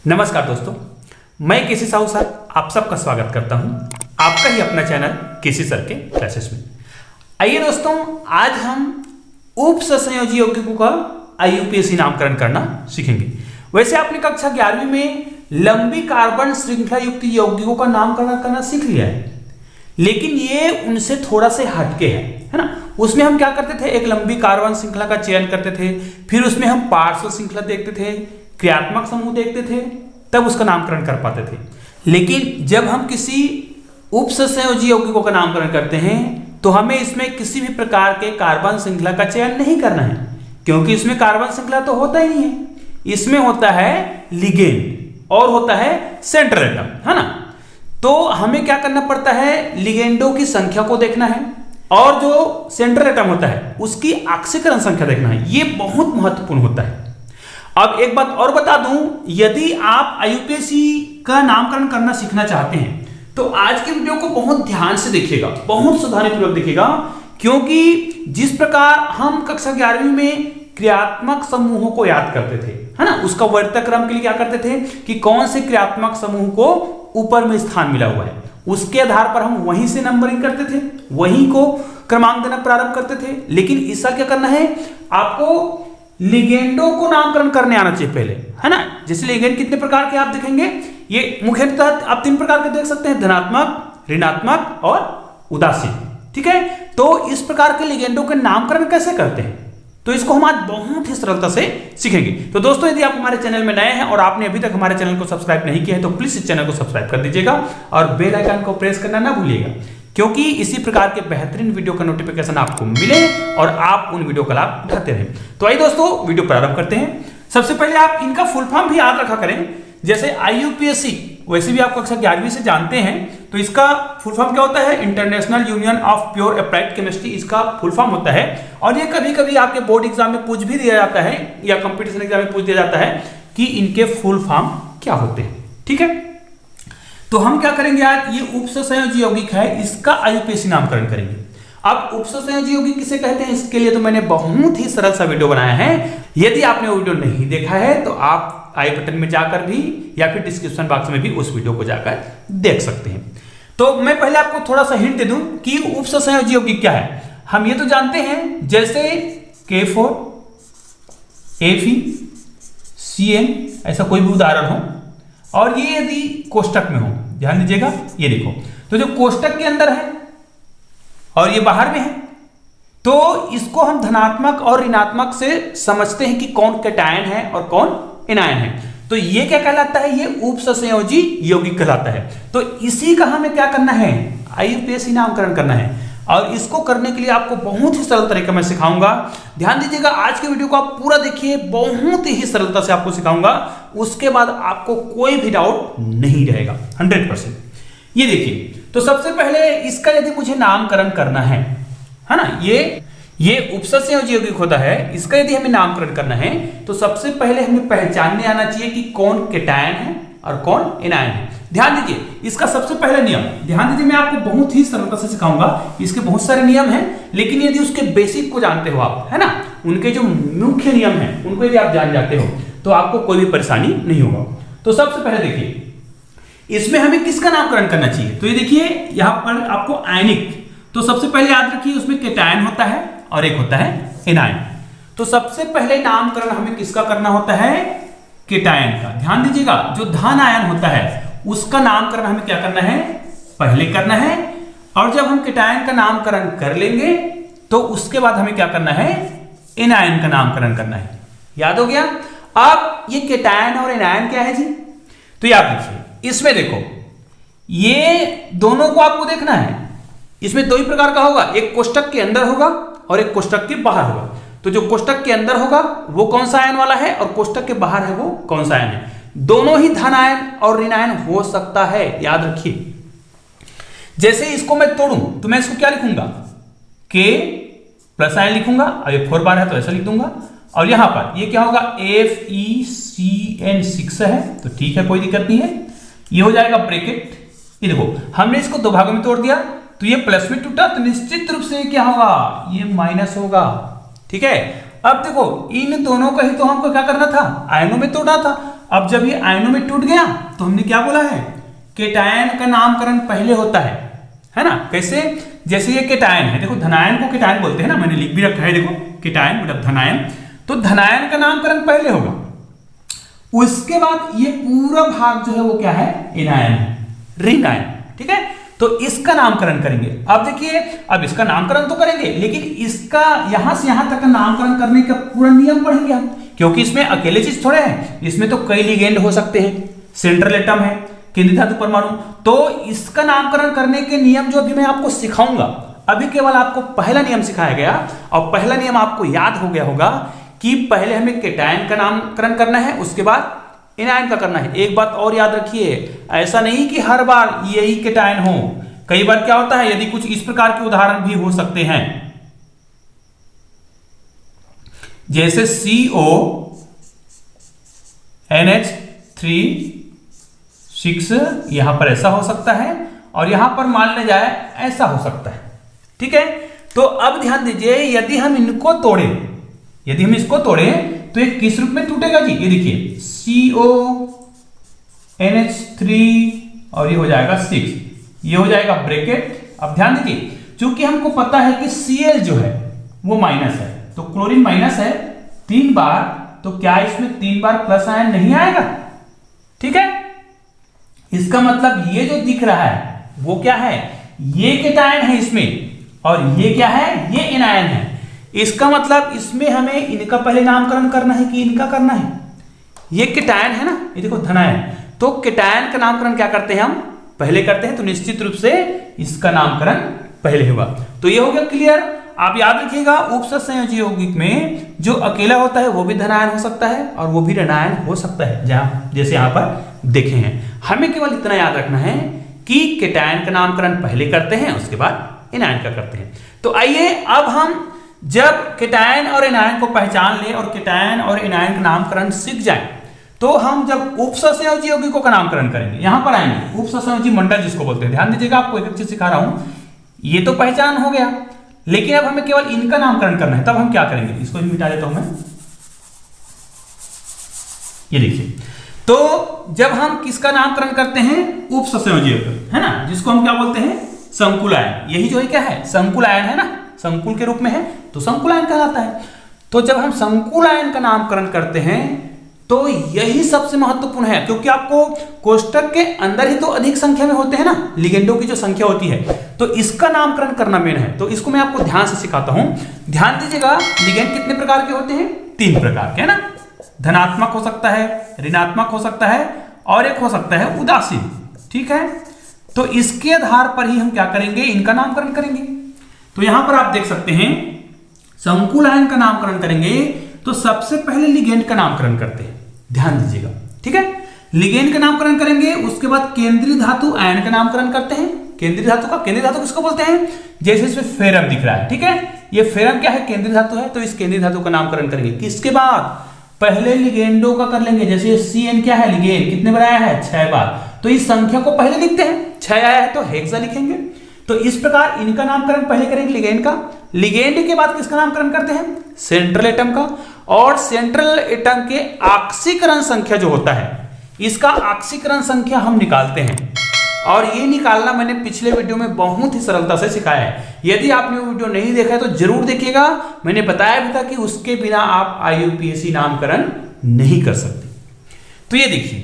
नमस्कार दोस्तों, मैं केसी साहू सर आप सबका स्वागत करता हूं आपका ही अपना चैनल केसी सर के क्लासेस में। आइए दोस्तों, आज हम उप सहसंयोजी यौगिकों का IUPAC नामकरण करना सीखेंगे। वैसे आपने कक्षा 11वीं में लंबी कार्बन श्रृंखला युक्त यौगिकों का नामकरण करना सीख लिया है, लेकिन ये उनसे थोड़ा से हटके है ना। उसमें हम क्या करते थे, एक लंबी कार्बन श्रृंखला का चयन करते थे, फिर उसमें हम पार्श्व श्रृंखला देखते थे, क्रियात्मक समूह देखते थे, तब उसका नामकरण कर पाते थे। लेकिन जब हम किसी उप सहसंयोजी यौगिकों का नामकरण करते हैं तो हमें इसमें किसी भी प्रकार के कार्बन श्रृंखला का चयन नहीं करना है, क्योंकि इसमें कार्बन श्रृंखला तो होता ही नहीं है। इसमें होता है लिगेंड और होता है सेंट्रल एटम, है ना। तो हमें क्या करना पड़ता है, लिगेंडों की संख्या को देखना है और जो सेंट्रल एटम होता है उसकी ऑक्सीकरण संख्या देखना है। ये बहुत महत्वपूर्ण होता है। अब एक बात और बता दूं, यदि आप IUPAC का नामकरण करना सीखना चाहते हैं तो आज के वीडियो को बहुत ध्यान से देखिएगा, बहुत सावधानीपूर्वक देखिएगा, क्योंकि जिस प्रकार हम कक्षा 11वीं में क्रियात्मक समूहों को याद करते थे, है ना, उसका वर्तक क्रम के लिए क्या करते थे कि कौन से क्रियात्मक समूह को ऊपर में स्थान मिला हुआ है, उसके आधार पर हम वहीं से नंबरिंग करते थे, वहीं को क्रमांक देना प्रारंभ करते थे। लेकिन इस साल क्या करना है, आपको लिगेंडों को नामकरण करने आना चाहिए पहले, है ना। जैसे लिगेंड कितने प्रकार के आप देखेंगे, ये मुख्यतः आप 3 प्रकार के देख सकते हैं, धनात्मक, ऋणात्मक और उदासीन। ठीक है, तो इस प्रकार के लिगेंडों के नामकरण कैसे करते हैं, तो इसको हम आज बहुत ही सरलता से सीखेंगे। तो दोस्तों, यदि आप हमारे चैनल में नए हैं और आपने अभी तक हमारे चैनल को सब्सक्राइब नहीं किया है तो प्लीज इस चैनल को सब्सक्राइब कर दीजिएगा और बेल आइकन को प्रेस करना ना भूलिएगा, क्योंकि इसी प्रकार के बेहतरीन वीडियो का नोटिफिकेशन आपको मिले और आप उन वीडियो का लाभ उठाते रहें। तो आइए दोस्तों, वीडियो प्रारंभ करते हैं। सबसे पहले आप इनका फुल फॉर्म भी याद रखा करें, जैसे IUPAC वैसे भी आप कक्षा 11वीं से जानते हैं, तो इसका फुल फॉर्म क्या होता है, international union of pure applied chemistry, इसका फुल फॉर्म होता है। और ये कभी कभी आपके बोर्ड एग्जाम में पूछ भी दिया जाता है या कंपटीशन एग्जाम में पूछ दिया जाता है कि इनके फुल फॉर्म क्या होते हैं। ठीक है, तो हम क्या करेंगे आज, ये उप सहसंयोजी यौगिक है, इसका IUPAC नामकरण करेंगे। अब उप सहसंयोजी यौगिक किसे कहते हैं, इसके लिए तो मैंने बहुत ही सरल सा वीडियो बनाया है। यदि आपने वो वीडियो नहीं देखा है तो आप आई बटन में जाकर भी या फिर डिस्क्रिप्शन बॉक्स में भी उस वीडियो को जाकर देख सकते हैं। तो मैं पहले आपको थोड़ा सा हिंट दे दूं कि उप सहसंयोजी यौगिक क्या है। हम ये तो जानते हैं, जैसे K4, Fe, Cn, ऐसा कोई भी उदाहरण हो, और ये यदि कोष्टक में हो, ध्यान दीजिएगा, ये देखो, तो जो कोष्टक के अंदर है और ये बाहर में है, तो इसको हम धनात्मक और ऋणात्मक से समझते हैं कि कौन कैटायन है और कौन एनायन है। तो ये क्या कहलाता है, ये उप सहसंयोजी यौगिक कहलाता है। तो इसी का हमें क्या करना है, IUPAC नामकरण करना है। और इसको करने के लिए आपको बहुत ही सरल तरीका मैं सिखाऊंगा। ध्यान दीजिएगा, आज के वीडियो को आप पूरा देखिए, बहुत ही सरलता से आपको सिखाऊंगा, उसके बाद आपको कोई भी डाउट नहीं रहेगा 100%। ये देखिए, तो सबसे पहले इसका यदि मुझे नामकरण करना है ना, ये उप सहसंयोजी यौगिक होता है, इसका यदि हमें नामकरण करना है तो सबसे पहले हमें पहचानने आना चाहिए कि कौन कैटायन है और कौन एनायन है। ध्यान दीजिए, इसका सबसे पहले नियम, ध्यान दीजिए, मैं आपको बहुत ही सरलता से सिखाऊंगा। इसके बहुत सारे नियम हैं, लेकिन यदि उसके बेसिक को जानते हो आप, है ना, उनके जो मुख्य नियम हैं उनको यदि आप जान जाते हो तो आपको कोई भी परेशानी नहीं होगा। तो सबसे पहले देखिए, इसमें हमें किसका नामकरण करना चाहिए, तो ये देखिए यहां पर आपको आयनिक, तो सबसे पहले याद रखिए उसमें कैटायन होता है और एक होता है एनायन। तो सबसे पहले नामकरण हमें किसका करना होता है, कैटायन का। ध्यान दीजिएगा, जो धन आयन होता है उसका नामकरण हमें क्या करना है, पहले करना है। और जब हम कैटायन का नामकरण कर लेंगे तो उसके बाद हमें क्या करना है, एनायन का नामकरण करना है। याद हो गया। अब ये कैटायन और एनायन क्या है जी, तो याद रखिए, इसमें देखो ये दोनों को आपको देखना है। इसमें दो ही प्रकार का होगा, एक कोष्टक के अंदर होगा और एक कोष्टक के बाहर होगा। तो जो कोष्टक के अंदर होगा वो कौन सा आयन वाला है और कोष्टक के बाहर है वो कौन सा आयन है। दोनों ही धन आयन और ऋण आयन हो सकता है, याद रखिए। जैसे इसको मैं तोड़ूं तो मैं इसको क्या लिखूंगा, K प्लस आयन लिखूंगा, अब ये 4 बार है तो ऐसा लिख दूंगा। और यहां पर ये क्या होगा, FeCN6 है, तो ठीक है, कोई दिक्कत नहीं है। ये हो जाएगा ब्रैकेट, ये देखो हमने इसको 2 भागों में तोड़ दिया तो ये प्लस में टूटा, तो निश्चित रूप से क्या होगा, ये माइनस होगा। ठीक है, अब देखो इन दोनों का ही तो हमको क्या करना था, आयनों में तोड़ना था। अब जब ये आयनों में टूट गया तो हमने क्या बोला है, केटायन का नामकरण पहले होता है ना। कैसे, जैसे ये केटायन है, देखो धनायन को केटायन बोलते हैं ना, मैंने लिख भी रखा है, देखो केटायन मतलब धनायन, तो धनायन का नामकरण पहले होगा, उसके बाद ये पूरा भाग जो है वो क्या है, एनायन है, ऋण आयन, ठीक है। तो इसका नामकरण करेंगे। अब देखिए, अब इसका नामकरण तो करेंगे, लेकिन इसका यहां से यहां तक का नामकरण करने का पूरा नियम पढ़ेंगे हम, क्योंकि इसमें अकेले चीज थोड़े है, इसमें तो कई लिगेंड हो सकते हैं, सेंट्रल एटम है, केंद्रीय धातु परमाणु, तो इसका नामकरण करने के नियम जो अभी मैं आपको सिखाऊंगा, अभी केवल आपको पहला नियम सिखाया गया, और पहला नियम आपको याद हो गया होगा कि पहले हमें केटायन का नामकरण करना है, उसके बाद एनायन का करना है। एक बात और याद रखिए, ऐसा नहीं कि हर बार यही केटायन हो, कई बार क्या होता है, यदि कुछ इस प्रकार के उदाहरण भी हो सकते हैं, जैसे CO NH3 यहां पर ऐसा हो सकता है, और यहां पर मान लिया जाए ऐसा हो सकता है, ठीक है। तो अब ध्यान दीजिए, यदि हम इनको तोड़े, यदि हम इसको तोड़े तो ये किस रूप में टूटेगा जी, ये देखिए CO NH3 और ये हो जाएगा 6, ये हो जाएगा ब्रैकेट। अब ध्यान दीजिए, चूंकि हमको पता है कि Cl जो है वो माइनस है, तो क्लोरीन माइनस है 3 बार, तो क्या इसमें 3 बार प्लस आयन नहीं आएगा, ठीक है। इसका मतलब ये जो दिख रहा है वो क्या है, ये केटायन है इसमें, और ये क्या है, ये एनायन है। इसका मतलब इसमें हमें इनका पहले नामकरण करना है कि इनका करना है, ये केटायन है ना, ये देखो धनायन, तो केटायन का नामकरण क्या करते हैं हम, पहले करते हैं, तो निश्चित रूप से इसका नामकरण पहले होगा। तो ये हो गया क्लियर। आप याद रखिएगा, उपसंयोजी यौगिक में जो अकेला होता है वो भी धनायन हो सकता है और वो भी ऋणायन हो सकता है, जहां जैसे यहां पर देखे हैं। हमें केवल इतना याद रखना है कि केटायन का नामकरण पहले करते हैं, उसके बाद एनायन का करते हैं। तो आइए अब हम जब केटायन और एनायन को पहचान ले और केटायन और एनायन का नामकरण सीख जाए, तो हम जब उपसंयोजी यौगिकों का नामकरण करेंगे, यहां पर आएंगे उपसंयोजी मंडल जिसको बोलते हैं। ध्यान दीजिएगा, आपको एक चीज सिखा रहा हूं, ये तो पहचान हो गया, लेकिन अब हमें केवल इनका नामकरण करना है। तब हम क्या करेंगे, इसको भी मिटा देता हूं मैं, ये देखिए। तो जब हम किसका नामकरण करते हैं, उपसंयोजी यौगिक है ना, जिसको हम क्या बोलते हैं, संकुल आयन। यही जो है क्या है, संकुल आयन है ना, संकुल के रूप में है तो संकुल आयन कहलाता है। तो जब हम संकुल आयन का नामकरण करते हैं तो यही सबसे महत्वपूर्ण है, क्योंकि आपको कोष्टक के अंदर ही तो अधिक संख्या में होते हैं ना लिगेंडों की जो संख्या होती है, तो इसका नामकरण करना मेन है। तो इसको मैं आपको ध्यान से सिखाता हूं, ध्यान दीजिएगा। लिगेंड कितने प्रकार के होते हैं, 3 प्रकार के, है ना। धनात्मक हो सकता है, ऋणात्मक हो सकता है, और एक हो सकता है उदासीन, ठीक है। तो इसके आधार पर ही हम क्या करेंगे, इनका नामकरण करेंगे। तो यहां पर आप देख सकते हैं, संकुल आयन का नामकरण करेंगे तो सबसे पहले लिगेंड का नामकरण करते हैं, ध्यान दीजिएगा, ठीक है। लिगेंड का नामकरण करेंगे, उसके बाद केंद्रीय धातु आयन का नामकरण करते हैं। केंद्रीय धातु का, केंद्रीय धातु किसको बोलते हैं, जैसे इसमें फेरम दिख रहा है, ठीक है, ये फेरम क्या है, केंद्रीय धातु है, तो इस केंद्रीय धातु का नामकरण करेंगे। किसके बाद, पहले लिगेंडो का कर लेंगे, जैसे CN क्या है, लिगेंड कितने बार आया है, 6 बार, तो इस संख्या को पहले लिखते हैं, 6 आया है तो हेक्सा लिखेंगे। तो इस प्रकार इनका नामकरण पहले करेंगे लिगेंड का। लिगेंड के बाद किसका नामकरण करते हैं, सेंट्रल एटम का। और सेंट्रल एटम के ऑक्सीकरण संख्या जो होता है, इसका ऑक्सीकरण संख्या हम निकालते हैं, और ये निकालना मैंने पिछले वीडियो में बहुत ही सरलता से सिखाया है। यदि आपने वो वीडियो नहीं देखा है तो जरूर देखिएगा, मैंने बताया भी था कि उसके बिना आप IUPAC नामकरण नहीं कर सकते। तो ये देखिए,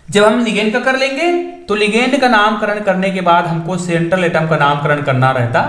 जब हम लिगेंड का कर लेंगे तो लिगेंड का नामकरण करने के बाद हमको सेंट्रल एटम का नामकरण करना रहता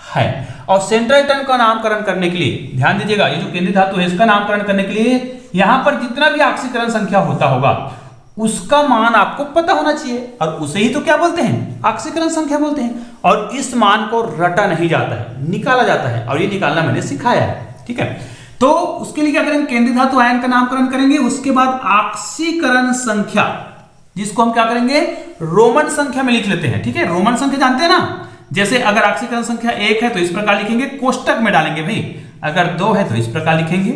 है। और सेंट्रल एटम का नामकरण करने के लिए ध्यान दीजिएगा, ये जो केंद्रीय धातु है इसका नामकरण करने के लिए यहां पर जितना भी ऑक्सीकरण संख्या होता होगा उसका मान आपको पता होना चाहिए, और उसे ही तो क्या बोलते हैं, ऑक्सीकरण संख्या बोलते हैं। और इस मान को रटा नहीं जाता है, निकाला जाता है, और ये निकालना मैंने सिखाया है, ठीक है। तो उसके लिए क्या करेंगे, केंद्रीय धातु आयन का नामकरण करेंगे, उसके बाद ऑक्सीकरण संख्या, जिसको हम क्या करेंगे, रोमन संख्या में लिख लेते हैं, ठीक है। रोमन संख्या जानते हैं ना, जैसे अगर ऑक्सीकरण संख्या 1 है तो इस प्रकार लिखेंगे, कोष्टक में डालेंगे भाई। अगर 2 है तो इस प्रकार लिखेंगे,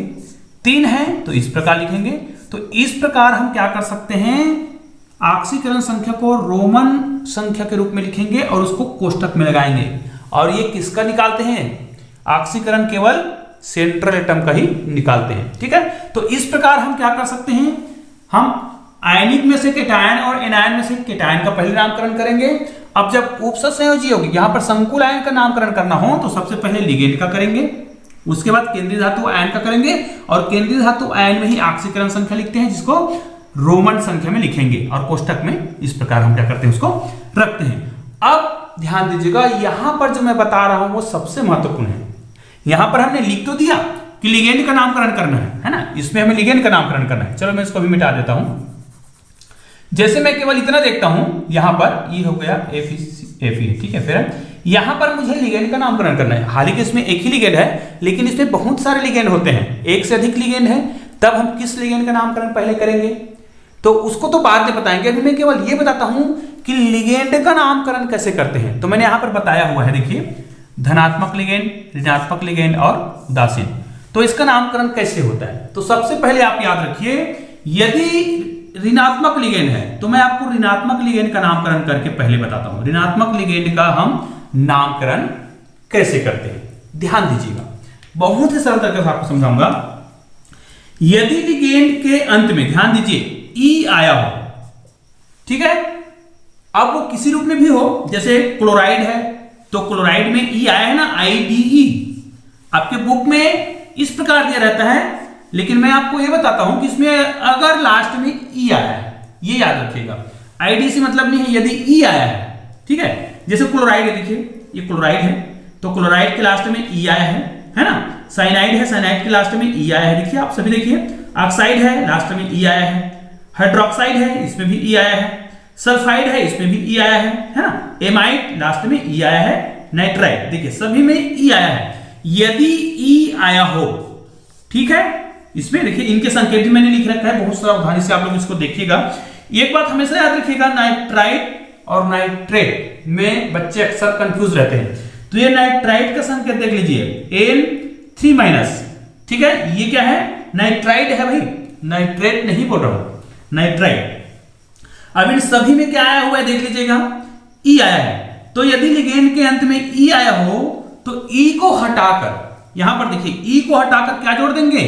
3 है तो इस प्रकार लिखेंगे। तो इस प्रकार हम क्या कर सकते हैं, ऑक्सीकरण संख्या को रोमन संख्या के रूप में लिखेंगे और उसको कोष्टक में लगाएंगे। और ये किसका निकालते हैं, ऑक्सीकरण केवल सेंट्रल एटम का ही निकालते हैं, ठीक है। तो इस प्रकार हम क्या कर सकते हैं, हम आयनिक में से केटायन और एनायन में से केटायन का पहले नामकरण करेंगे। अब जब उपसंयोजी यौगिक यहां पर संकुल आयन का नामकरण करना हो तो सबसे पहले लिगेंड का करेंगे, उसके बाद केंद्रीय धातु आयन का करेंगे, और केंद्रीय धातु आयन में ही ऑक्सीकरण संख्या लिखते हैं जिसको रोमन संख्या में लिखेंगे, और कोष्टक में इस प्रकार हम क्या करते हैं उसको रखते हैं। अब ध्यान दीजिएगा, यहां पर जो मैं बता रहा हूं वो सबसे महत्वपूर्ण है। यहां पर हमने लिख तो दिया कि लिगेंड का नामकरण करना है ना, इसमें हमें लिगेंड का नामकरण करना है। चलो मैं इसको भी मिटा देता हूं। जैसे मैं केवल इतना देखता हूं, यहां पर ये हो गया Fe, ठीक है। फिर यहां पर मुझे लिगेंड का नामकरण करना है। हालांकि इसमें एक ही लिगेंड है, लेकिन इसमें बहुत सारे लिगेंड होते हैं, एक से अधिक लिगेंड है, तब हम किस लिगेंड का नामकरण पहले करेंगे तो उसको तो बाद में बताएंगे। अभी मैं केवल ये बताता हूं कि लिगेंड का नामकरण कैसे करते हैं। तो मैंने यहां पर बताया हुआ है, देखिए, धनात्मक लिगेंड, ऋणात्मक लिगेंड और उदासीन। तो इसका नामकरण कैसे होता है, तो सबसे पहले आप याद रखिए, यदि ऋणात्मक लिगेंड है तो मैं आपको ऋणात्मक लिगेंड का नामकरण करके पहले बताता हूं। ऋणात्मक लिगेंड का हम नामकरण कैसे करते हैं, ध्यान दीजिएगा, बहुत ही सरल तरीके से आपको समझाऊंगा। यदि लिगेंड के अंत में, ध्यान दीजिए, ई आया हो, ठीक है, अब वो किसी रूप में भी हो, जैसे क्लोराइड है तो क्लोराइड में ई आया है ना, IDE, आपके बुक में इस प्रकार दिया रहता है, लेकिन मैं आपको ये बताता हूं कि इसमें अगर लास्ट में ई आया है, ये याद रखिएगा, IDC मतलब नहीं है, यदि ई आया है, ठीक है। जैसे क्लोराइड है, देखिए ये क्लोराइड है तो क्लोराइड के लास्ट में ई आया है ना। साइनाइड है, साइनाइड के लास्ट में ई आया है, देखिए आप सभी देखिए। ऑक्साइड है, लास्ट में ई आया है। हाइड्रोक्साइड है, इसमें भी ई आया है। सल्फाइड है, इसमें भी ई आया है ना। एमाइड, लास्ट में ई आया है। नाइट्राइड, देखिए सभी में ई आया है। यदि ई आया हो, ठीक है, इसमें देखिए इनके संकेत भी मैंने लिख रखा है, बहुत सावधानी से आप लोग इसको देखिएगा। एक बात हमेशा याद रखिएगा, नाइट्राइट और नाइट्रेट में बच्चे अक्सर कंफ्यूज रहते हैं। तो ये नाइट्राइट का संकेत देख लीजिए, N3-, ठीक है, ये क्या है, नाइट्राइट है भाई, नाइट्रेट नहीं बोल रहा हूं, नाइट्राइट। अब इन सभी में क्या आया हुआ है देख लीजिएगा, ई आया है। तो यदि लिगेंड के अंत में ई आया हो तो ई को हटाकर, यहां पर देखिए ई को हटाकर क्या जोड़ देंगे,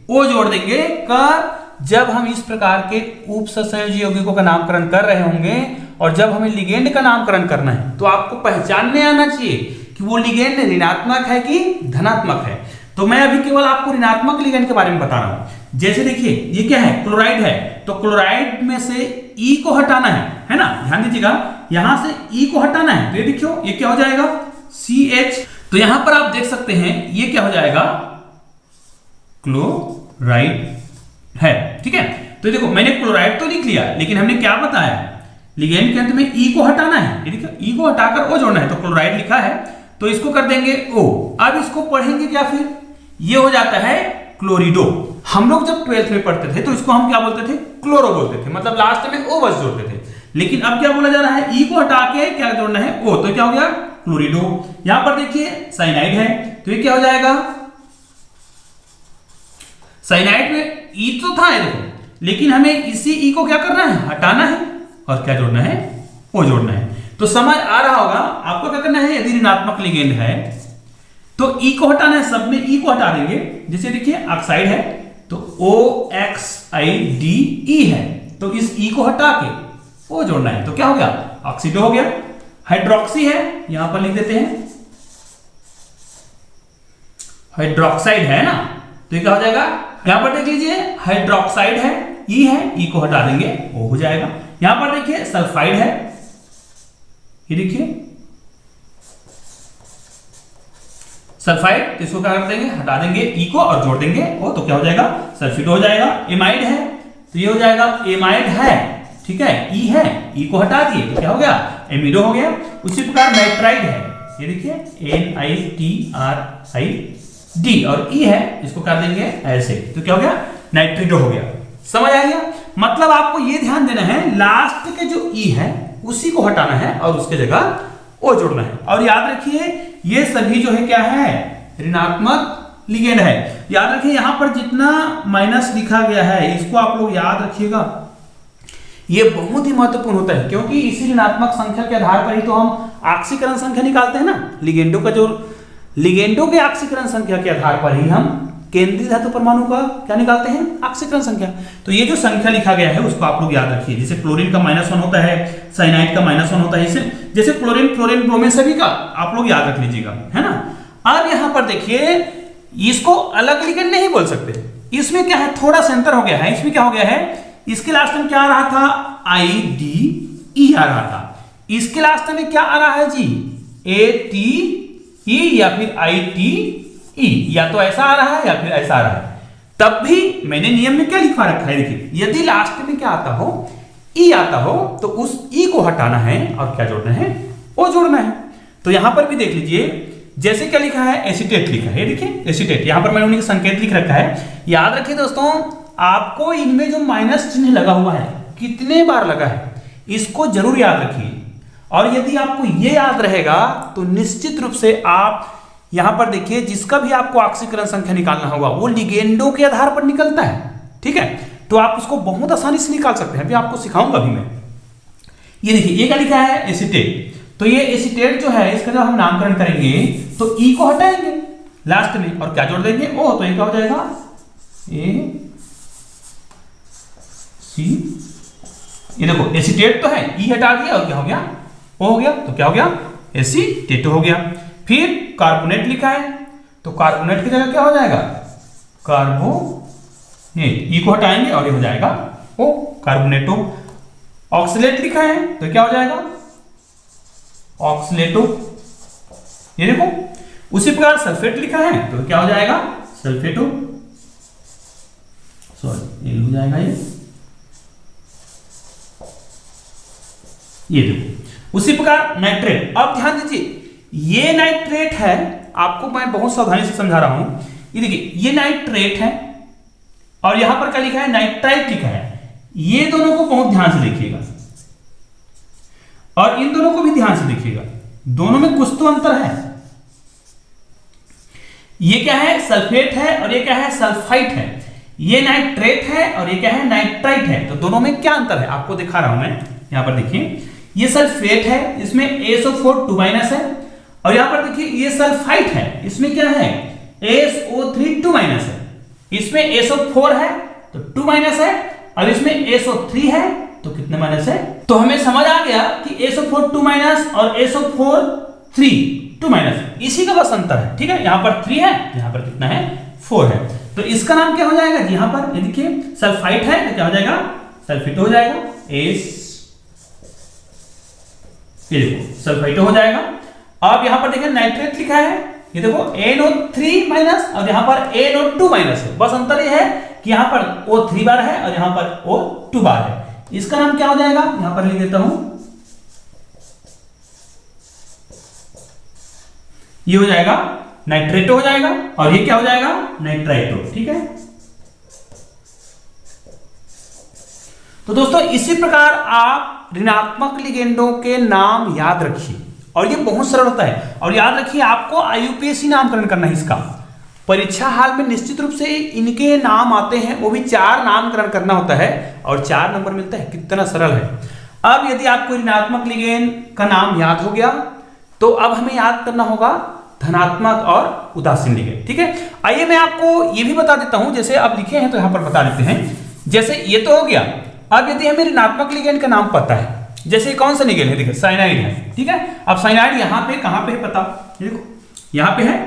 ओ जोड़ देंगे। कर जब हम इस प्रकार के उपसंयोजी यौगिकों का नामकरण कर रहे होंगे और जब हमें लिगेंड का नामकरण करना है तो आपको पहचानने आना चाहिए कि वो लिगेंड ऋणात्मक है कि धनात्मक है। तो मैं अभी केवल आपको ऋणात्मक लिगेंड के बारे में बता रहा हूं। जैसे देखिए ये क्या है, क्लोराइड है, तो क्लोराइड में से ई को हटाना है ना, ध्यान दीजिएगा, यहां से ई को हटाना है, तो ये देखियो ये क्या हो जाएगा, CH। तो यहां पर आप देख सकते हैं ये क्या हो जाएगा, क्लोराइड है, ठीक है। तो देखो मैंने क्लोराइड तो लिख लिया, लेकिन हमने क्या बताया, लिगेंड के अंत में ई को हटाना है, ये देखो ई को हटाकर ओ जोड़ना है। तो क्लोराइड लिखा है तो इसको कर देंगे O। अब इसको पढ़ेंगे क्या, फिर ये हो जाता है क्लोरिडो। हम लोग जब 12th में पढ़ते थे तो इसको हम क्या बोलते थे, क्लोरो बोलते थे, मतलब लास्ट में O बस जोड़ते थे। लेकिन अब क्या बोला जा रहा है, ई को हटा के क्या जोड़ना है, O, तो क्या हो गया, क्लोरिडो। यहां पर देखिए साइनाइड है तो ये क्या हो जाएगा, साइनाइड में ई तो था ये देखो, लेकिन हमें इसी ई को क्या करना है, हटाना है, और क्या जोड़ना है, ओ जोड़ना है। तो समझ आ रहा होगा आपको क्या करना है, यदि ऋणात्मक लिगेंड है तो ई को हटाना है, सब में ई को हटा देंगे। जैसे देखिए ऑक्साइड है तो OXIDE है, तो इस ई को हटा के ओ जोड़ना है, तो क्या हो गया, ऑक्सीडो हो गया। हाइड्रोक्सी है, यहां पर लिख देते हैं हाइड्रोक्साइड है ना, तो ये क्या हो जाएगा, यहां पर देख लीजिए हाइड्रोक्साइड है, ई है, ई को हटा देंगे ओ हो जाएगा। यहां पर देखिए सल्फाइड है, ये देखिए सल्फाइड, तो इसको क्या कर देंगे, हटा देंगे ई को और जोड़ देंगे ओ, तो क्या हो जाएगा, सल्फिडो हो जाएगा। एमाइड है तो ये हो जाएगा एमाइड है, ठीक है, ई है, ई को हटा दिए तो क्या हो गया, एमिडो हो गया। उसी प्रकार नाइट्राइड है, ये देखिए NITRID, और ई है, इसको कर देंगे ऐसे, तो क्या हो गया, नाइट्रिडो हो गया। समझ आ गया, मतलब आपको ये ध्यान देना है लास्ट के जो ई है उसी को हटाना है और उसके जगह ओ जोड़ना है। और याद रखिए ये सभी जो है क्या है, ऋणात्मक लिगेंड है। याद रखिए यहां पर जितना माइनस लिखा गया है इसको आप लोग याद रखिएगा, ये बहुत ही महत्वपूर्ण होता है, क्योंकि इसी ऋणात्मक संख्या के आधार पर ही तो हम ऑक्सीकरण संख्या निकालते हैं ना। लिगेंडो के ऑक्सीकरण संख्या के आधार पर ही हम केंद्रीय धातु परमाणु का क्या निकालते हैं, ऑक्सीकरण संख्या। तो ये जो संख्या लिखा गया है उसको आप लोग याद रखिए। जैसे क्लोरीन का -1 होता है, साइनाइड का -1 होता है, जैसे क्लोरीन, क्लोरीन, ब्रोमीन सभी का आप लोग याद रख लीजिएगा, है ना। अब यहां पर देखिए इसको अलग लिगेंड नहीं बोल सकते, इसमें क्या है थोड़ा सा अंतर हो गया है। इसमें क्या हो गया है, इसके लास्ट में क्या आ रहा था, IDE आ रहा था, इसके लास्ट में क्या आ रहा है जी, ATE या फिर ITE, या तो ऐसा आ रहा है या फिर ऐसा आ रहा है। तब भी मैंने नियम में क्या लिखवा रखा है, देखिए यदि लास्ट में क्या आता हो, E आता हो, तो उस E को हटाना है और क्या जोड़ना है, O जोड़ना है। तो यहां पर भी देख लीजिए, जैसे क्या लिखा है, एसीटेट लिखा है, देखिए एसीटेट, यहां पर मैंने उन्हीं संकेत लिख रखा है। याद रखिए दोस्तों, आपको इनमें जो माइनस चिन्ह लगा हुआ है कितने बार लगा है, इसको जरूर याद रखिए। और यदि आपको ये याद रहेगा तो निश्चित रूप से आप यहां पर देखिए, जिसका भी आपको ऑक्सीकरण संख्या निकालना होगा वो लिगेंडों के आधार पर निकलता है, ठीक है। तो आप उसको बहुत आसानी से निकाल सकते हैं, अभी आपको सिखाऊंगा अभी मैं। ये देखिए, ये क्या लिखा है, एसीटेट। तो ये एसीटेट जो है, इसका जब हम नामकरण करेंगे तो ई को हटाएंगे लास्ट में और क्या जोड़ देंगे, ओ। तो ये क्या हो जाएगा, AC। ये देखो एसीटेट तो है, ई हटा दिया और क्या हो गया, ओ हो गया। तो क्या हो गया, एसीटेटो हो गया। फिर कार्बोनेट लिखा है, तो कार्बोनेट की जगह क्या हो जाएगा, कार्बोनेट, ई को हटाएंगे और ये हो जाएगा ओ, कार्बोनेटो। ऑक्सलेट लिखा है, तो क्या हो जाएगा, ऑक्सलेटो। ये देखो, उसी प्रकार सल्फेट लिखा है, तो क्या हो जाएगा, सल्फेटो, सॉरी ये हो जाएगा ये देखो। उसी प्रकार नाइट्रेट, अब ध्यान दीजिए, ये नाइट्रेट है, आपको मैं बहुत सावधानी से समझा रहा हूं। ये देखिए, ये नाइट्रेट है और यहां पर क्या लिखा है, नाइट्राइट लिखा है। ये दोनों को बहुत ध्यान से देखिएगा और इन दोनों को भी ध्यान से देखिएगा, दोनों में कुछ तो अंतर है। ये क्या है, सल्फेट है और ये क्या है, सल्फाइट है। ये नाइट्रेट है और ये क्या है, नाइट्राइट है। तो दोनों में क्या अंतर है आपको दिखा रहा हूं मैं। यहां पर देखिए, ये सल्फेट है, इसमें SO4 2- है, और यहां पर देखिए ये सल्फाइट है, इसमें क्या है, SO3 2- है। इसमें SO4 है तो 2- है, और इसमें SO3 है तो कितने माइनस है। तो हमें समझ आ गया कि SO4 2- और SO4 3 2-, इसी का बस अंतर है, ठीक है। यहां पर 3 है, यहां पर कितना है, 4 है। तो इसका नाम क्या हो जाएगा, यहां पर ये देखिए सल्फाइट है तो क्या हो जाएगा, सल्फेटो हो जाएगा, ये देखो सल्फाइटो हो जाएगा। अब यहां पर देखिए नाइट्रेट लिखा है, ये देखो NO3- और यहां पर NO2- है। बस अंतर ये है कि यहां पर O3 बार है और यहां पर O2 बार है। इसका नाम क्या हो जाएगा, यहां पर लिख देता हूं, ये हो जाएगा नाइट्रेटो हो जाएगा, और ये क्या हो जाएगा, नाइट्राइटो, ठीक है। तो दोस्तों इसी प्रकार आप ऋणात्मक लिगेंडों के नाम याद रखिए, और ये बहुत सरल होता है। और याद रखिए, आपको IUPAC नामकरण करना है इसका। परीक्षा हाल में निश्चित रूप से इनके नाम आते हैं, वो भी 4 नामकरण करना होता है और 4 नंबर मिलता है। कितना सरल है। अब यदि आपको ऋणात्मक लिगेंड का नाम याद हो गया तो अब हमें याद करना होगा धनात्मक और उदासीन लिगेंड, ठीक है। आइए मैं आपको ये भी बता देता हूं, जैसे अब लिखे हैं तो यहां पर बता देते हैं। जैसे ये तो हो गया। अब यदि हमें ऋणात्मक लिगेंड का नाम पता है, जैसे कौन सा लिगेंड है, देखिए साइनाइड है, ठीक है। अब साइनाइड यहां पे कहां पे है पता, ये देखो यहां पे है,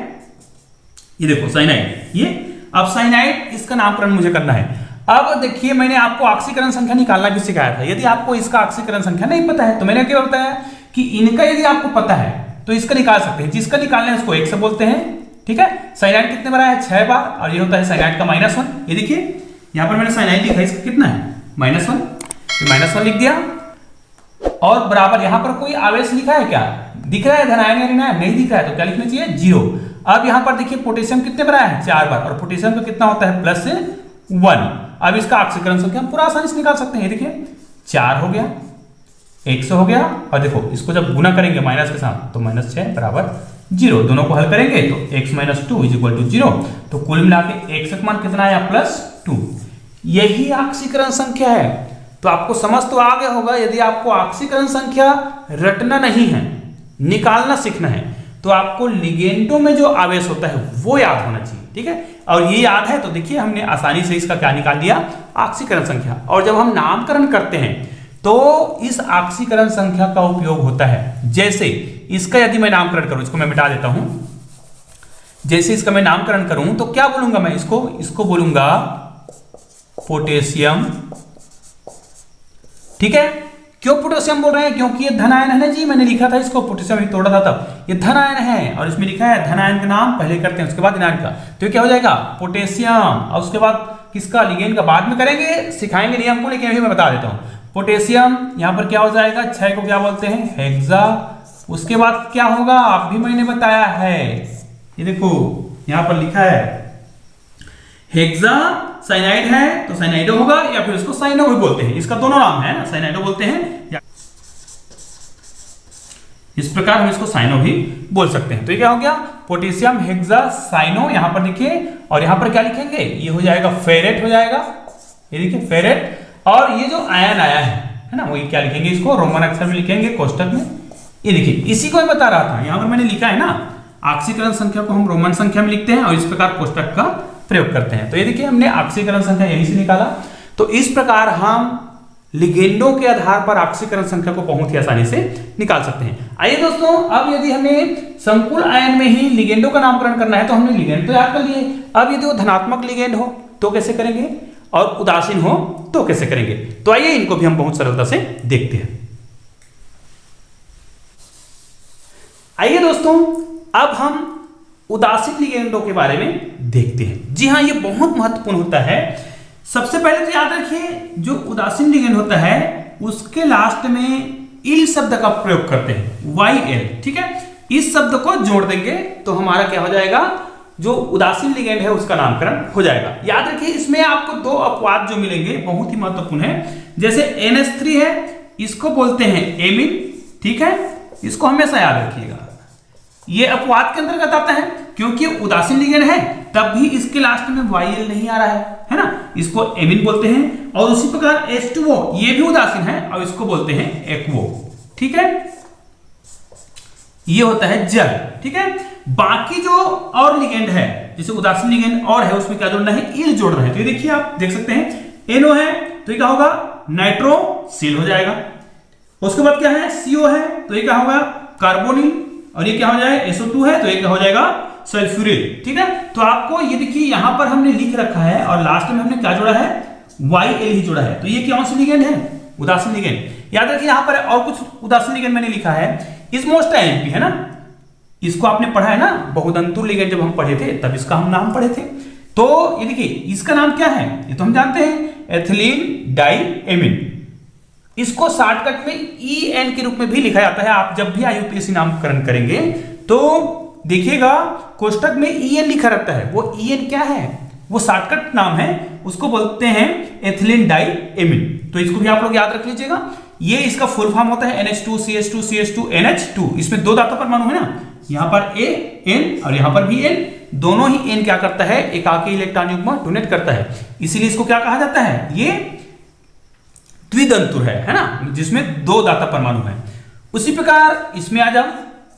ये देखो साइनाइड, ये। अब साइनाइड इसका नामकरण मुझे करना है। अब देखिए, मैंने आपको ऑक्सीकरण संख्या निकालना भी सिखाया था। यदि आपको इसका ऑक्सीकरण संख्या नहीं पता है तो मैंने क्या बताया कि इनका यदि आपको पता है तो इसका निकाल सकते हैं। जिसका निकालना है उसको 1 से बोलते हैं, ठीक है। साइनाइड कितने बार है, 6 बार, और ये होता है साइनाइड का -1। ये देखिए यहां पर मैंने साइनाइड लिखा है, इसका कितना है, -1, -1 लिख दिया। और बराबर यहां पर कोई आवेश लिखा है क्या, दिख रहा है, धनायन या ऋणायन, नहीं दिख रहा है तो क्या लिखना चाहिए, 0। अब यहां पर देखिए पोटेशियम कितने बार है, 4 बार, और पोटेशियम का कितना होता है, +1। अब इसका ऑक्सीकरण संख्या हम पूरा आसानी से निकाल सकते हैं। देखिए 4 हो गया, 100 हो गया, और देखो इसको जब गुना करेंगे माइनस के साथ तो -6 = 0। दोनों को हल करेंगे तो x - 2 = 0। तो कुल मिला के x का मान कितना आया, +2। यही ऑक्सीकरण संख्या है। तो आपको समझ तो आ गया होगा। यदि आपको ऑक्सीकरण संख्या रटना नहीं है, निकालना सीखना है, तो आपको लिगेंडों में जो आवेश होता है वो याद होना चाहिए। ठीक है। और ये याद है तो देखिए हमने आसानी से इसका क्या निकाल दिया, ऑक्सीकरण संख्या। और जब हम नामकरण करते हैं तो इस ऑक्सीकरण संख्या का उपयोग होता है। जैसे इसका यदि मैं नामकरण करूं, इसको मैं मिटा देता हूं, जैसे इसका मैं नामकरण करूं तो क्या बोलूंगा मैं, इसको बोलूंगा पोटेशियम, ठीक है। क्यों पोटेशियम बोल रहे हैं, क्योंकि ये धन आयन है ना जी, मैंने लिखा था इसको, पोटेशियम ही तोड़ा था तब, ये धन आयन है और इसमें लिखा है धन आयन का नाम पहले करते हैं उसके बाद ऋणायन का, तो ये क्या हो जाएगा पोटेशियम। और उसके बाद किसका, लिगेंड का बाद में करेंगे, सिखाएंगे नियम को, लेकिन अभी मैं बता देता हूं। पोटेशियम यहां पर क्या हो जाएगा, 6 को क्या बोलते हैं, हेक्सा। उसके बाद क्या होगा, आप भी मैंने बताया है, ये देखो यहां पर लिखा है हेक्सा साइनाइड है तो साइनाइडो होगा, या फिर उसको साइनो भी बोलते हैं, इसका दोनों नाम है ना, साइनाइडो बोलते हैं या इस प्रकार हम इसको साइनो भी बोल सकते हैं। तो ये क्या हो गया, पोटेशियम हेक्सा साइनो, यहां पर देखिए, और यहां पर क्या लिखेंगे, ये हो जाएगा फेरेट हो जाएगा, ये देखिए फेरेट। और ये जो आयन आया है ना, वही क्या लिखेंगे, इसको रोमन अक्षर में लिखेंगे कोष्टक में, ये देखिए इसी को मैं बता रहा था, यहां पर मैंने लिखा है ना, ऑक्सीकरण संख्या को हम रोमन संख्या में लिखते हैं और इस प्रकार कोष्टक का प्रयोग करते हैं। तो ये देखिए हमने ऑक्सीकरण संख्या यहीं से निकाला। तो इस प्रकार हम लिगेंडों के आधार पर ऑक्सीकरण संख्या को बहुत ही आसानी से निकाल सकते हैं। आइए दोस्तों, अब यदि हमें संकुल आयन में ही लिगेंडों का नामकरण करना है तो हमने लिगेंड तो याद कर लिए, अब यदि वो धनात्मक लिगेंड हो तो कैसे करेंगे, और उदासीन हो तो कैसे करेंगे। तो आइए इनको भी हम बहुत सरलता से देखते हैं। आइए दोस्तों, अब हम उदासीन लिगेंडों के बारे में देखते हैं। जी हाँ, ये बहुत महत्वपूर्ण होता है। सबसे पहले तो याद रखिए, जो उदासीन लिगेंड होता है उसके लास्ट में इल शब्द का प्रयोग करते हैं, YL, ठीक है। इस शब्द को जोड़ देंगे तो हमारा क्या हो जाएगा, जो उदासीन लिगेंड है उसका नामकरण हो जाएगा। याद रखिए, इसमें आपको 2 अपवाद जो मिलेंगे बहुत ही महत्वपूर्ण है। जैसे NH3 है, इसको बोलते हैं एमिन, ठीक है, इसको हमेशा याद रखिएगा। ये अपवाद के अंतर्गत आता है क्योंकि उदासीन लिगेंड है, तब भी इसके लास्ट में YL नहीं आ रहा है ना, इसको एमिन बोलते हैं। और उसी प्रकार H2O, ये भी उदासीन है और इसको बोलते हैं एक्वो, ठीक है, ये होता है जल, ठीक है। बाकी जो और लिगेंड है, जैसे उदासीन लिगेंड और है, उसमें क्या जोड़ना है, इल जोड़ना है। तो ये देखिए आप देख सकते हैं, NO है तो ये क्या होगा, नाइट्रोसिल हो जाएगा। उसके बाद क्या है, CO है तो ये क्या होगा, कार्बोनिल। और ये क्या हो जाएगा, SO2 है तो ये क्या हो जाएगा, सल्फ्यूरिल, ठीक है। तो आपको ये देखिए यहां पर हमने लिख रखा है और लास्ट में हमने क्या जोड़ा है, YL ही जोड़ा है। तो ये कौन सी लिगेंड है, उदासीन लिगेंड। याद रखिए यहां पर और कुछ उदासीन लिगेंड मैंने लिखा है, इसमोस्ट IMP है ना, इसको आपने पढ़ा है ना, बहुतंतुर लिगेंड जब हम पढ़े थे तब इसका हम नाम पढ़े थे। तो ये देखिए इसका नाम क्या है, ये तो हम जानते हैं, एथिलीन डाइएमिन। इसको शॉर्टकट में EN के रूप में भी लिखा जाता है। आप जब भी IUPAC नामकरण करेंगे तो देखिएगा कोष्टक में EN लिखा रहता है। वो EN क्या है, वो शॉर्टकट नाम है, उसको बोलते हैं एथिलीन डाइएमिन। तो इसको भी आप लोग याद रख लीजिएगा। ये इसका फुल फॉर्म होता है NH2 CH2 CH2 NH2। इसमें 2 धातु परमाणु है ना, यहां पर A N और यहां पर भी N, दोनों ही N क्या करता है, एकाकी इलेक्ट्रॉन युग्म डोनेट करता है, इसीलिए इसको क्या कहा जाता है, ये द्विदंतुर है ना, जिसमें 2 दाता परमाणु है। उसी प्रकार इसमें आ जाओ,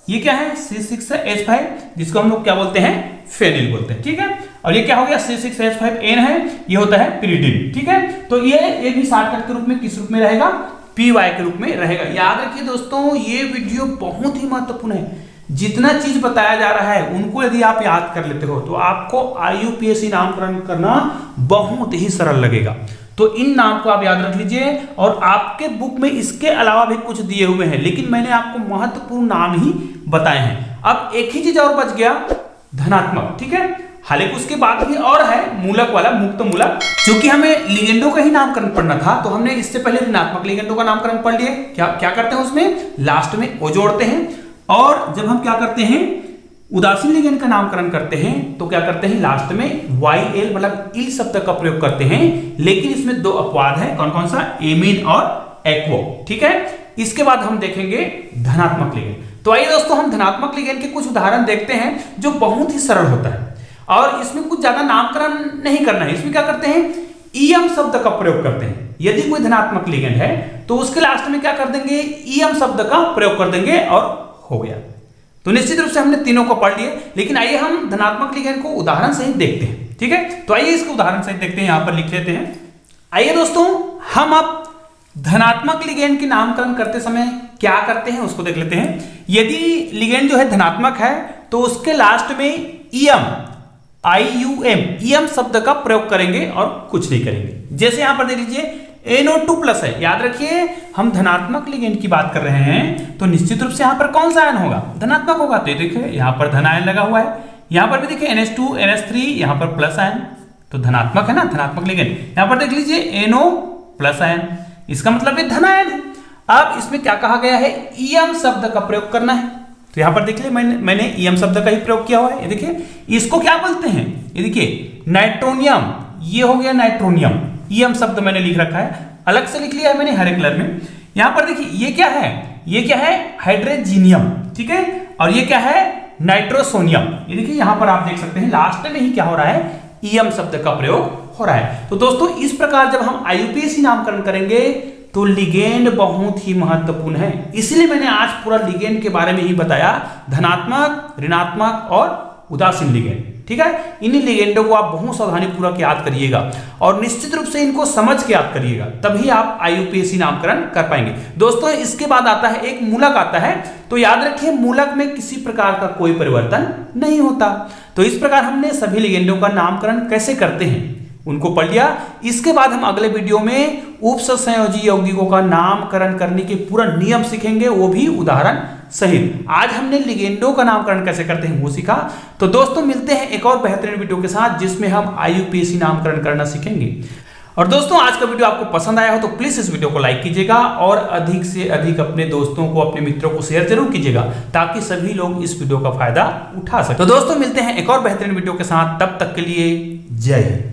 ये क्या है, C6H5, जिसको हम लोग क्या बोलते हैं, फेनिल बोलते हैं, ठीक है। और ये क्या हो गया, C6H5N है, ये होता है पिरिडिन, ठीक है। तो ये भी शॉर्टकट के रूप में किस रूप में रहेगा, PY के रूप में रहेगा। याद रखिए दोस्तों, ये वीडियो बहुत ही महत्वपूर्ण है। जितना चीज बताया जा रहा है उनको यदि आप याद कर लेते हो तो आपको IUPAC नामकरण करना बहुत ही सरल लगेगा। तो इन नाम को आप याद रख लीजिए। और आपके बुक में इसके अलावा भी कुछ दिए हुए हैं, लेकिन मैंने आपको महत्वपूर्ण नाम ही बताए हैं। अब एक ही चीज और बच गया, धनात्मक, ठीक है। हालांकि उसके बाद भी और है, मूलक वाला, मुक्त मूलक। क्योंकि हमें लिगेंडों का ही नामकरण पढ़ना था तो हमने इससे पहले ऋणात्मक लिगेंडों का नामकरण पढ़ लिए। क्या करते हैं, उसमें लास्ट में O जोड़ते हैं। और जब हम क्या करते हैं, उदासीन लिगेंड का नामकरण करते हैं तो क्या करते हैं, लास्ट में YL मतलब इल शब्द का प्रयोग करते हैं। लेकिन इसमें 2 अपवाद है, कौन कौन सा, एमिन और एक्वो, ठीक है। इसके बाद हम देखेंगे धनात्मक लिगेंड। तो आइए दोस्तों, हम धनात्मक लिगेंड के कुछ उदाहरण देखते हैं जो बहुत ही सरल होता है और इसमें कुछ ज्यादा नामकरण नहीं करना है। इसमें क्या करते हैं, EM शब्द का प्रयोग करते हैं। यदि कोई धनात्मक लिगेंड है तो उसके लास्ट में क्या कर देंगे, EM शब्द का प्रयोग कर देंगे और हो गया। तो निश्चित रूप से हमने तीनों को पढ़ लिए, लेकिन आइए हम धनात्मक लिगेंड को उदाहरण सहित देखते हैं। ठीक है, तो आइए इसको उदाहरण सहित देखते हैं, यहां पर लिख लेते हैं। आइए दोस्तों, हम अब धनात्मक लिगेंड की नामकरण करते समय क्या करते हैं उसको देख लेते हैं। यदि लिगेंड जो है धनात्मक है तो उसके लास्ट में ईएम, IUM, ईएम शब्द का प्रयोग करेंगे और कुछ नहीं करेंगे। जैसे यहां पर देख लीजिए NO2+ है, याद रखिए हम धनात्मक लिगेंड की बात कर रहे हैं तो निश्चित रूप से यहां पर कौन सा आयन होगा, धनात्मक होगा। तो देखिए यहां पर धन आयन लगा हुआ है, यहां पर भी देखिए NH2 NH3, यहां पर प्लस आयन, तो धनात्मक है ना धनात्मक लिगेंड। यहां पर देख लीजिए NO+ आयन, इसका मतलब ये धन आयन है। अब इसमें क्या कहा गया है, ईएम शब्द का प्रयोग करना है। तो यहां पर देखिए मैंने ईएम शब्द का ही प्रयोग किया हुआ है। ये देखिए इसको क्या बोलते हैं, ये देखिए नाइट्रोनियम, ये हो गया नाइट्रोनियम, ईएम शब्द मैंने लिख रखा है, अलग से लिख लिया है मैंने हरे कलर में। यहां पर देखिए ये क्या है, ये क्या है हाइड्रोजीनियम, ठीक है, और ये क्या है नाइट्रोसोनियम। ये देखिए यहां पर आप देख सकते हैं लास्ट में ही क्या हो रहा है, ईएम शब्द का प्रयोग हो रहा है। तो दोस्तों इस प्रकार जब हम IUPAC नामकरण करेंगे तो लिगेंड बहुत ही महत्वपूर्ण है, इसलिए मैंने आज पूरा लिगेंड के बारे में ही बताया, धनात्मक, ऋणात्मक और उदासीन लिगेंड। ठीक है, इन लिगेंडों को आप बहुत सावधानी पूर्वक याद करिएगा और निश्चित रूप से इनको समझ के याद करिएगा, तभी आप IUPAC नामकरण कर पाएंगे। दोस्तों इसके बाद आता है एक मूलक आता है, तो याद रखिए मूलक में किसी प्रकार का कोई परिवर्तन नहीं होता। तो इस प्रकार हमने सभी लिगेंडों का नामकरण कैसे करते हैं उनको पढ़ लिया। इसके बाद हम अगले वीडियो में उपसंयोजी यौगिकों का नामकरण करने के पूरा नियम सीखेंगे, वो भी उदाहरण सहित। आज हमने लिगेंडों का नामकरण कैसे करते हैं वो सीखा। तो दोस्तों मिलते हैं एक और बेहतरीन वीडियो के साथ जिसमें हम IUPAC नामकरण करना सीखेंगे। और दोस्तों आज का वीडियो आपको पसंद आया हो तो प्लीज इस वीडियो को लाइक कीजिएगा और अधिक से अधिक अपने दोस्तों को, अपने मित्रों को शेयर जरूर कीजिएगा ताकि सभी लोग इस वीडियो का फायदा उठा सकें। तो दोस्तों मिलते हैं एक और बेहतरीन वीडियो के साथ, तब तक के लिए जय हिंद।